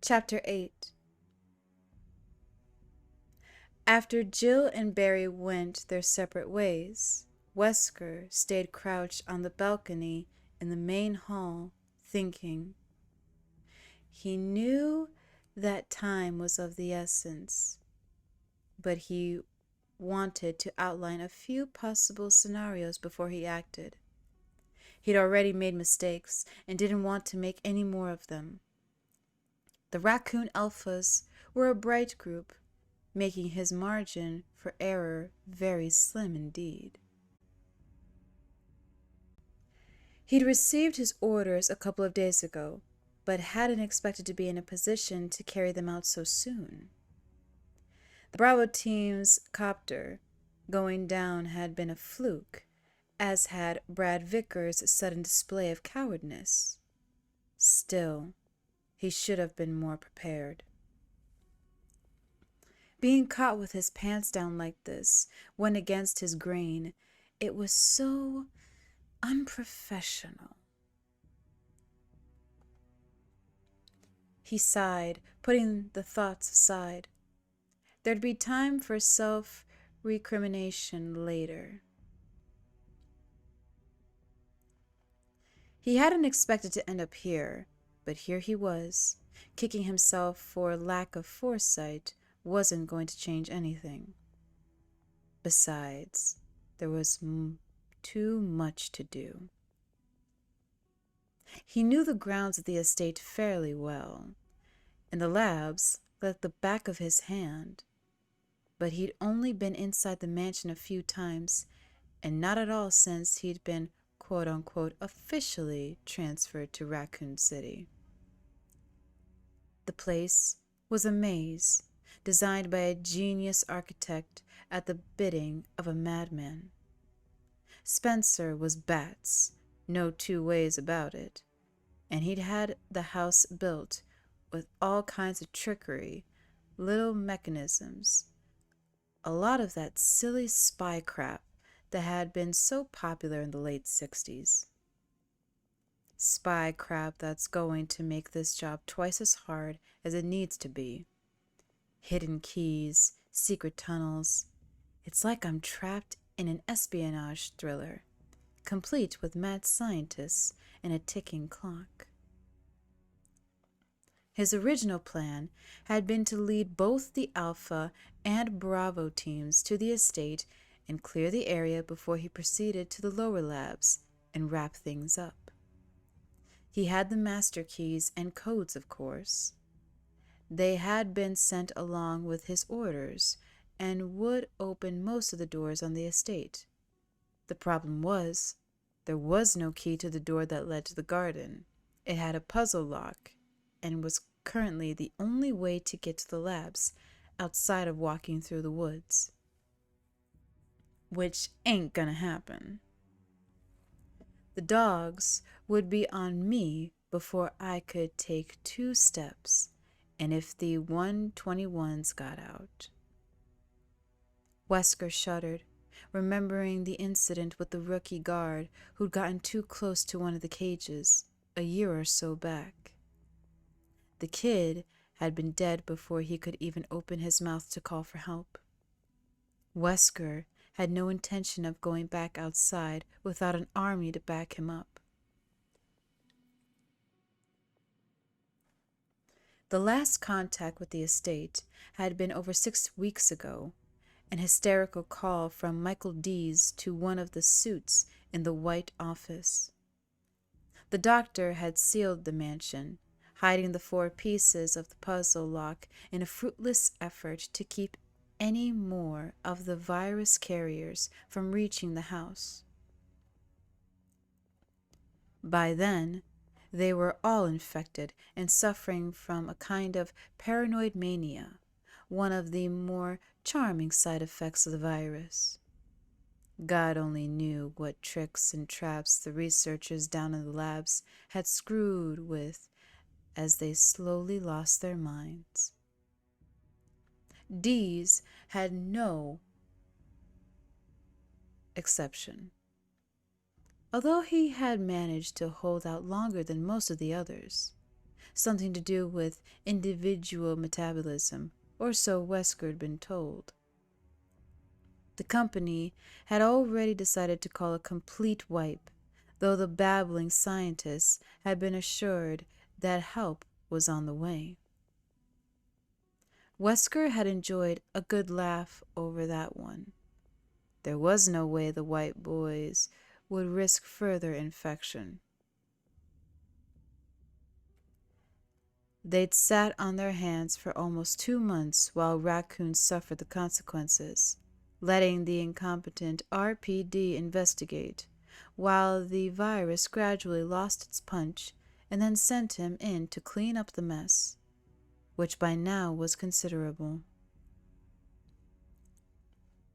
Chapter 8. After Jill and Barry went their separate ways, Wesker stayed crouched on the balcony in the main hall, thinking. He knew that time was of the essence, but he wanted to outline a few possible scenarios before he acted. He'd already made mistakes and didn't want to make any more of them. The raccoon alphas were a bright group, making his margin for error very slim indeed. He'd received his orders a couple of days ago, but hadn't expected to be in a position to carry them out so soon. The Bravo team's copter going down had been a fluke, as had Brad Vickers' sudden display of cowardice. Still, he should have been more prepared. Being caught with his pants down like this went against his grain. It was so unprofessional. He sighed, putting the thoughts aside. There'd be time for self-recrimination later. He hadn't expected to end up here, but here he was. Kicking himself for lack of foresight wasn't going to change anything. Besides, there was too much to do. He knew the grounds of the estate fairly well, and the labs like the back of his hand, but he'd only been inside the mansion a few times, and not at all since he'd been quote-unquote officially transferred to Raccoon City. The place was a maze, designed by a genius architect at the bidding of a madman. Spencer was Bats, no two ways about it, and he'd had the house built with all kinds of trickery, little mechanisms, a lot of that silly spy crap that had been so popular in the late 60s. Spy crap that's going to make this job twice as hard as it needs to be. Hidden keys, secret tunnels. It's like I'm trapped in an espionage thriller, complete with mad scientists and a ticking clock. His original plan had been to lead both the Alpha and Bravo teams to the estate and clear the area before he proceeded to the lower labs and wrap things up. He had the master keys and codes, of course. They had been sent along with his orders and would open most of the doors on the estate. The problem was, there was no key to the door that led to the garden. It had a puzzle lock and was currently the only way to get to the labs outside of walking through the woods. Which ain't gonna happen. The dogs would be on me before I could take 2 steps, and if the 121s got out. Wesker shuddered, remembering the incident with the rookie guard who'd gotten too close to one of the cages a year or so back. The kid had been dead before he could even open his mouth to call for help. Wesker had no intention of going back outside without an army to back him up. The last contact with the estate had been over 6 weeks ago, an hysterical call from Michael Dees to one of the suits in the White office. The doctor had sealed the mansion, hiding the 4 pieces of the puzzle lock in a fruitless effort to keep any more of the virus carriers from reaching the house. By then, they were all infected and suffering from a kind of paranoid mania, one of the more charming side effects of the virus. God only knew what tricks and traps the researchers down in the labs had screwed with as they slowly lost their minds. Dees had no exception. Although he had managed to hold out longer than most of the others, something to do with individual metabolism, or so Wesker had been told. The company had already decided to call a complete wipe, though the babbling scientists had been assured that help was on the way. Wesker had enjoyed a good laugh over that one. There was no way the white boys would risk further infection. They'd sat on their hands for almost 2 months while raccoons suffered the consequences, letting the incompetent RPD investigate, while the virus gradually lost its punch and then sent him in to clean up the mess, which by now was considerable.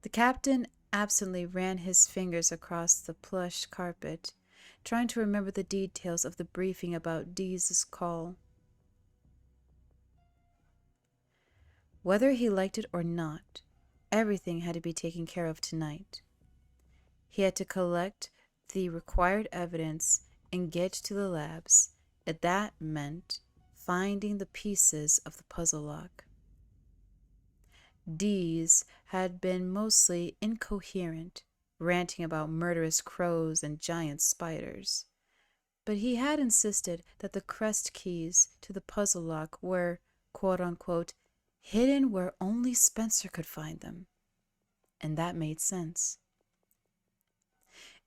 The captain absently ran his fingers across the plush carpet, trying to remember the details of the briefing about Dee's call. Whether he liked it or not, everything had to be taken care of tonight. He had to collect the required evidence and get to the labs, and that meant finding the pieces of the puzzle lock. Dees had been mostly incoherent, ranting about murderous crows and giant spiders, but he had insisted that the crest keys to the puzzle lock were, quote-unquote, hidden where only Spencer could find them, and that made sense.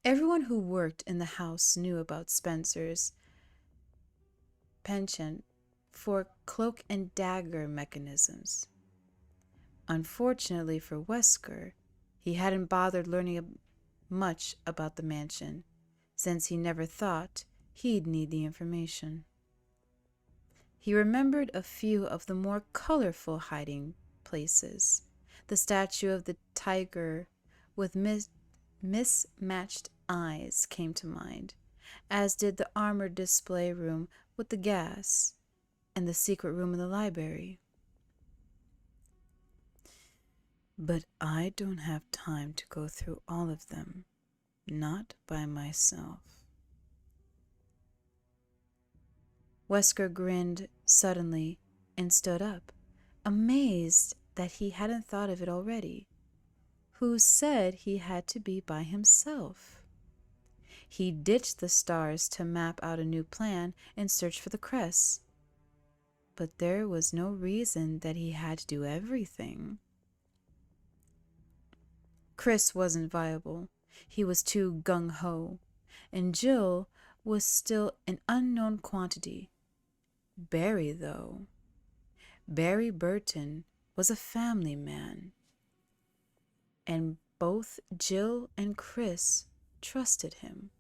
Everyone who worked in the house knew about Spencer's penchant for cloak and dagger mechanisms. Unfortunately for Wesker, he hadn't bothered learning much about the mansion, since he never thought he'd need the information. He remembered a few of the more colorful hiding places. The statue of the tiger with mismatched eyes came to mind, as did the armored display room with the gas and the secret room in the library. But I don't have time to go through all of them, not by myself. Wesker grinned suddenly and stood up, amazed that he hadn't thought of it already. Who said he had to be by himself? He ditched the stars to map out a new plan and search for the crests. But there was no reason that he had to do everything. Chris wasn't viable. He was too gung-ho, and Jill was still an unknown quantity. Barry, though. Barry Burton was a family man, and both Jill and Chris trusted him.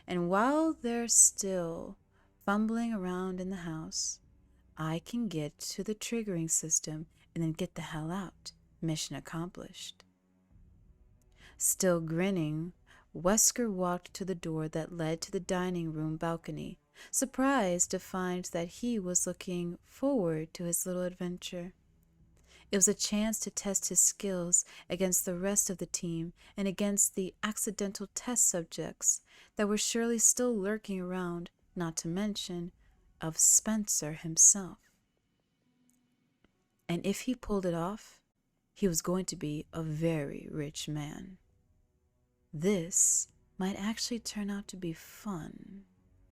And while they're still fumbling around in the house, I can get to the triggering system and then get the hell out. Mission accomplished. Still grinning, Wesker walked to the door that led to the dining room balcony, surprised to find that he was looking forward to his little adventure. It was a chance to test his skills against the rest of the team and against the accidental test subjects that were surely still lurking around, not to mention of Spencer himself. And if he pulled it off, he was going to be a very rich man. This might actually turn out to be fun.